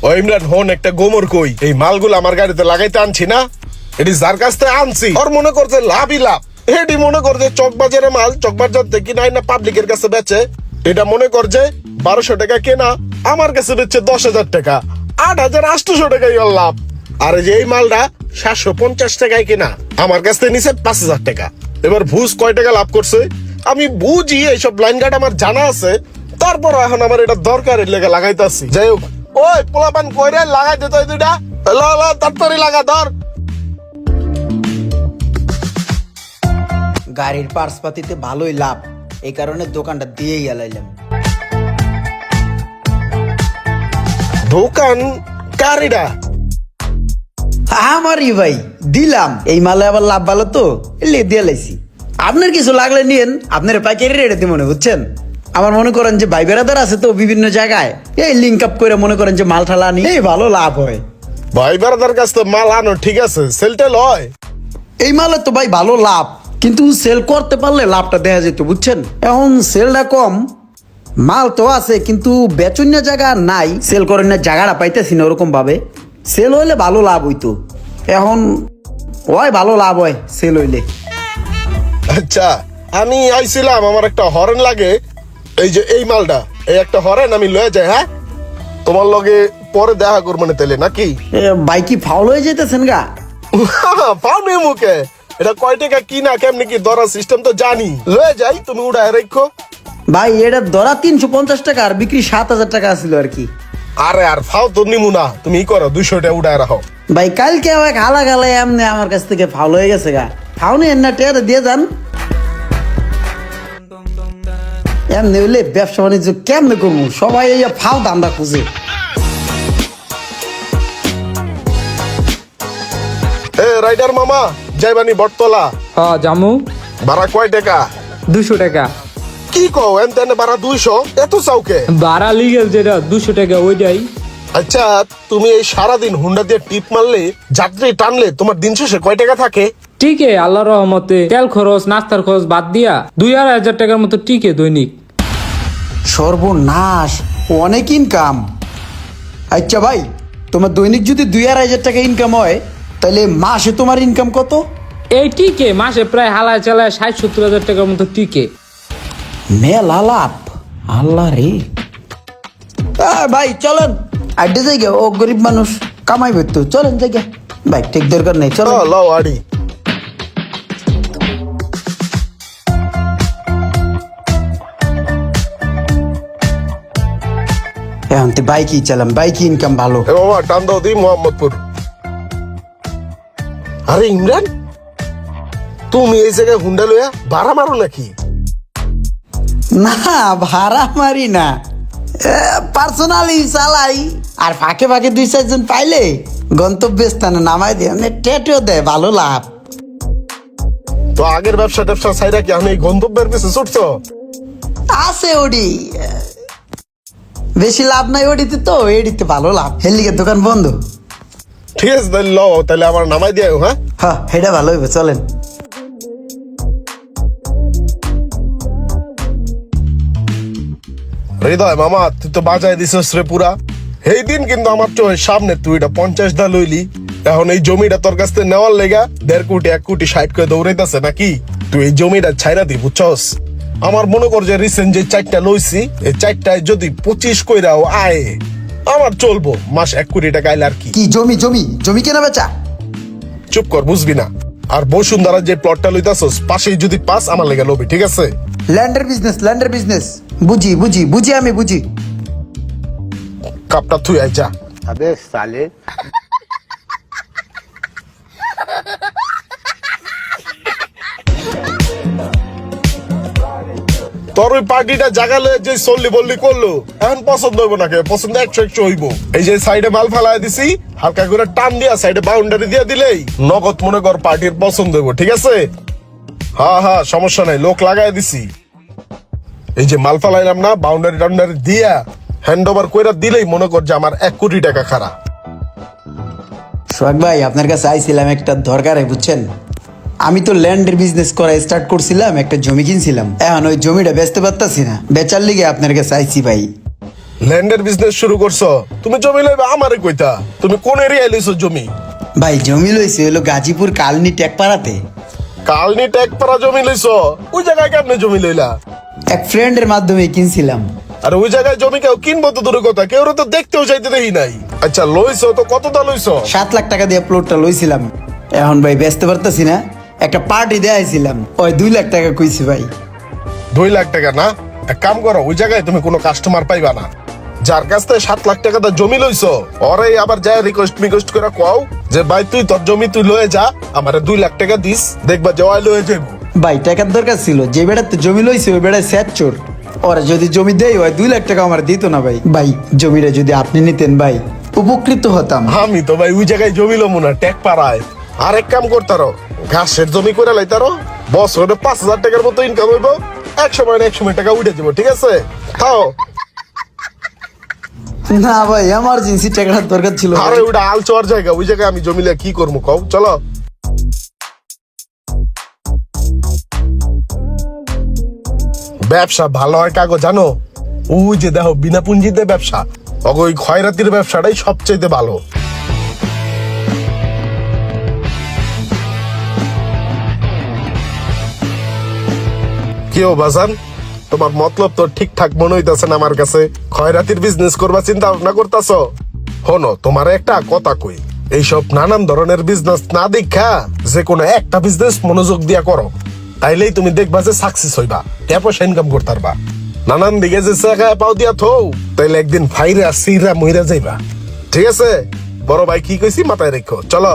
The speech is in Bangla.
ও ইমরান হন একটা গোমর কই, এই মালগুলো আমার গাড়িতে লাগাইতে আনছি না, এটি যার কাছ থেকে আনছি ওর মনে করছে লাভই লাভ। এটি মনে করছে চকবাজারের মাল, চকবাজার থেকে নাই না পাবলিকের কাছে বেচে, এটা মনে করছে 1200 টাকা কেনা, আমার কাছে বেচছে 10,000 টাকা, 8,800 টাকাই ওর লাভ। আর এই যে এই মালটা 750 টাকায় কেনা, আমার কাছ থেকে নিছে 5,000 টাকা। এবার ভুজ কয় টাকা লাভ করছে আমি বুঝি, এইসব লাইন গার্ড আমার জানা আছে, তারপর এখন আমার এটা দরকার, এর লেগে লাগাইতেছি। যাই হোক, ওই পোলাপান কইরে লাগাই দিত এই দুইটা, তাড়াতাড়ি লাগা ধর। গাড়ির পার্স পাতিতে ভালোই লাভ, এই কারণে দোকানটা দিয়েই গেলাইলাম। দোকান কারিডা আমারই ভাই দিলাম, এই মালে আবার লাভ ভালো তো এলে দিয়ে লাইছি। আপনার কিছু লাগলে নিয়েন, আপনার পাইকারি রেটে মনে বুঝছেন। আমার মনে করেন যে ভাই বেড়াদার আছে তো বিভিন্ন জায়গায়, এই লিঙ্ক আপ করে মনে করেন যে মাল ঠালা আনি, এই ভালো লাভ হয়। ভাই বেড়াদার কাছ থেকে মাল আনো ঠিক আছে, সেলটেল হয়, এই মালে তো ভাই ভালো লাভ, কিন্তু সেল করতে পারলে লাভটা দেখা যেত বুঝছেন। এখন সেলটা কম, মাল তো আছে কিন্তু বেচন্য জায়গা নাই, সেল করেন না জায়গাটা পাইতেছি না ওরকম ভাবে। সেল হইলে ভালো লাভ হইতো, এখন ওই ভালো লাভ হয় সেল হইলে। আচ্ছা আমি আইছিলাম, আমার একটা হরেন লাগে, এই যে এই মালটা, এই একটা হরেন আমি লয়ে যাই, হ্যাঁ তোমার লগে পরে দেখা করবো না তাহলে নাকি? বাইকি ফাউল হয়ে যেতেছেন গা। পাওনি মুখে, এটা কয় টাকা কিনা কেমনি কি ধরার সিস্টেম তো জানি, লয়ে যাই তুমি উড়ায় রেখো। ভাই এটা ধরা 350 টাকা আর বিক্রি 7,000 টাকা ছিল আর কি। আরে আর ফাও তো নিমু না, তুমি ই করো 200 টাকা উড়ায় রাখো। ভাই কালকে এক হালা গালা এমনি আমার কাছ থেকে ফাউল হয়ে গেছে গা, ফাউল নিয়ে না টেয়ারে দিয়ে যান। এমনি হইলে ব্যবসা বাণিজ্য কেমনে করবো, সবাই এই ফাও দান্দা খুঁজে। এ রাইডার মামা যাইবানি বটতলা? হ্যাঁ জামু। ভাড়া কয় টাকা? 200 টাকা। কি কও এন ভাড়া 200? এত চাউকে? ভাড়া লিগেল যেটা 200 টাকা ওইটাই। আচ্ছা তুমি এই সারাদিন হুন্ডা দিয়ে টিপ মারলে, যাত্রী টানলে, তোমার দিন শেষে কয় টাকা থাকে? টিকে আল্লাহর রহমতে তেল খরচ নাস্তার খরচ বাদ দিয়া 2,500 টাকার মতো টিকে দৈনিক। সর্বনাশ, অনেক ইনকাম। আচ্ছা ভাই, তোমার দৈনিক যদি 2,500 টাকা ইনকাম হয়, তাহলে মাসে তোমার ইনকাম কত? এই টিকে মাসে প্রায় হালায় চালায় 60-70 হাজার টাকার মতো টিকে। মেলা লাভ, আল্লাহ রে। ভাই চলেন আড্ডে জায়গা, ও গরিব মানুষ কামাইবে তো, চলেন জায়গা। ভাই ঠিক দরকার নেই, চলো। লাও আড়ি। এখন তো বাইকই চালাম, বাইকই ইনকাম ভালো। এ বাবা টান দাও দি মোহাম্মদপুর। আরে ইমরান, তুমি এই জায়গায় হুন্ডা লইয়া ভাড়া মারো নাকি? না ভাড়া মারি না, পার্সোনালি চালাই, আর ফাঁকে ফাঁকে 2-4 জন পাইলে গন্তব্য স্থানে নামাই দিয়ে টেটেও দেয়, ভালো লাভ। তো আগের ব্যবসা ট্যাবসা ছাইরা কি আমি এই গন্তব্যের পিছে ছুটছো? আছে ওডি, বেশি লাভ নাই ওডিতে, তো এডিতে ভালো লাভ, হেলিকে দোকান বন্ধ। ঠিক আছে তাহলে লও, তাহলে আমার নামাই দিও। হ্যাঁ হ্যাঁ এটা ভালো হইবে, চলেন। হৃদয় মামা তুই তো বাজায় দিছিস রে পুরা। এই দিন কিন্তু আমার চোখের সামনে তুই এটা 50 দা লইলি, এখন এই জমিটা তোর কাছ থেকে নেওয়ার লেগা 1.5 কোটি 1 কোটি 60 করে দৌড়াইতেছে নাকি? তুই এই জমিটা ছাইরা দি বুঝছস। আমার মনে কর যে রিসেন্ট যে 4টা লইছি, এই 4টায় যদি 25 কইরাও আয়, আমার চলবো মাস 1 কোটি টাকা আইলে আর কি। কি জমি জমি জমি কেনা বেচা? চুপ কর, বুঝবি না। আর বসুন্ধরা যে প্লটটা লইতাছস পাশেই যদি পাস, আমার লেগে লবি, ঠিক আছে? ল্যান্ডের বিজনেস, ল্যান্ডের বিজনেস, বুঝি বুঝি বুঝি, আমি বুঝি। কাপটা থুই আই যা। अबे साले তোর ওই পার্টিটা জাগালে যে সল্লি বললি করলো, এখন পছন্দ হইব নাকি? পছন্দ 100 হইব। এই যে সাইডে মাল ফালাই দিছি, হালকা করে টান দিয়া সাইডে বাউন্ডারি দিয়ে দিলেই নগদ মনে কর পার্টির পছন্দ হইব, ঠিক আছে? হ্যাঁ হ্যাঁ সমস্যা নাই, লোক লাগাই দিছি। এই যে মাল ফালাইলাম না, বাউন্ডারি টাউন্ডারি দিয়া হ্যান্ড ওভার কইরা দিলেই মনে কর যে আমার 1 কোটি টাকা খারা। সোহাগ ভাই আপনার কাছে আইছিলাম একটা দরকারে, বুঝছেন। আমি তো ল্যান্ডের বিজনেস করা স্টার্ট করছিলাম, একটা জমি কিনছিলাম, এখন ওই জমিটা বেচতে পারতাছি না, বেচার লিগে আপনার কাছে আইছি ভাই। ল্যান্ডের বিজনেস শুরু করছো, তুমি জমি লইবে আমারে কইতা। তুমি কোন এরিয়ায় লইছো জমি? ভাই জমি লইছে হলো গাজীপুর কালনি টেকপাড়াতে। কালনি টেকপাড়া জমি লইছো? ওই জায়গায় কেমনে জমি লইলা? এক ফ্রেন্ডের মাধ্যমে কিনছিলাম। আর ওই জায়গায় জমি কেউ কিনবো তো দূরের কথা, কেউ তো দেখতেও চাইতে দেখি নাই। আচ্ছা লইছো তো কতটা লইছো? 7 লাখ টাকা দিয়ে প্লটটা লইছিলাম। এখন ভাই বেচতে পারতেছি না, একটা পার্টি দেয়াইছিলাম, ওই 2 লাখ টাকা কইছি ভাই। 2 লাখ টাকা না? এক কাম করো, ওই জায়গায় তুমি কোনো কাস্টমার পাইবা না। যার কাছ থেকে 7 লাখ টাকা জমি লইছো ওরে আবার যায় রিকোয়েস্ট করে কও যে ভাই তুই তোর জমি তুই লয়ে যা, আমারে 2 লাখ টাকা দিস, দেখবা জয় লয়ে যাবো। ভাই টাকার দরকার ছিল, যে বেড়াতে জমি লইছে ওই বেড়ায় স্যাট চোর। ওরা যদি জমি দেয় হয় 2 লাখ টাকা আমার দিত না ভাই। ভাই জমিটা যদি আপনি নিতেন ভাই উপকৃত হতাম। আমি তো ভাই ওই জায়গায় জমি লমু না, টেক পাড়ায়। আর এক কাম করতারো, ঘাসের জমি করে লাইতারো, বছরে 5,000 টাকার মতো ইনকাম হইব, এক সময় টাকা উঠে যাবো, ঠিক আছে? খাও। না ভাই এমার্জেন্সি টাকার দরকার ছিল ভাই। আরে ওটা আল চর জায়গা, ওই জায়গায় আমি জমি লিয়ে কি করবো কও, চলো। ব্যবসা ভালো হয় কাগো জানো? ওই যে দেখো বিনা পুঁজিতে ব্যবসা, ওই খয়রাতির ব্যবসাটাই সবচেয়ে ভালো। কেউ বাজান, তোমার মতলব তো ঠিকঠাক মনে হইতাছে না আমার কাছে। খয়রাতির বিজনেস করবা চিন্তা ভাবনা করতেছো? হনো, তোমার একটা কথা কই, এইসব নানান ধরনের বিজনেস না দেখা যে কোনো একটা বিজনেস মনোযোগ দিয়া করো, তাইলেই তুমি দেখবা যে সাকসেস হইবা, পয়সা ইনকাম করতে পারবা। নানান দিকে যে চাকায় পাও দিয়া থৌ, তাইলে একদিন ফাইরা সিরা মইরা যাইবা। ঠিক আছে বড় ভাই, কি কইছি মাথায় রেখো, চলো।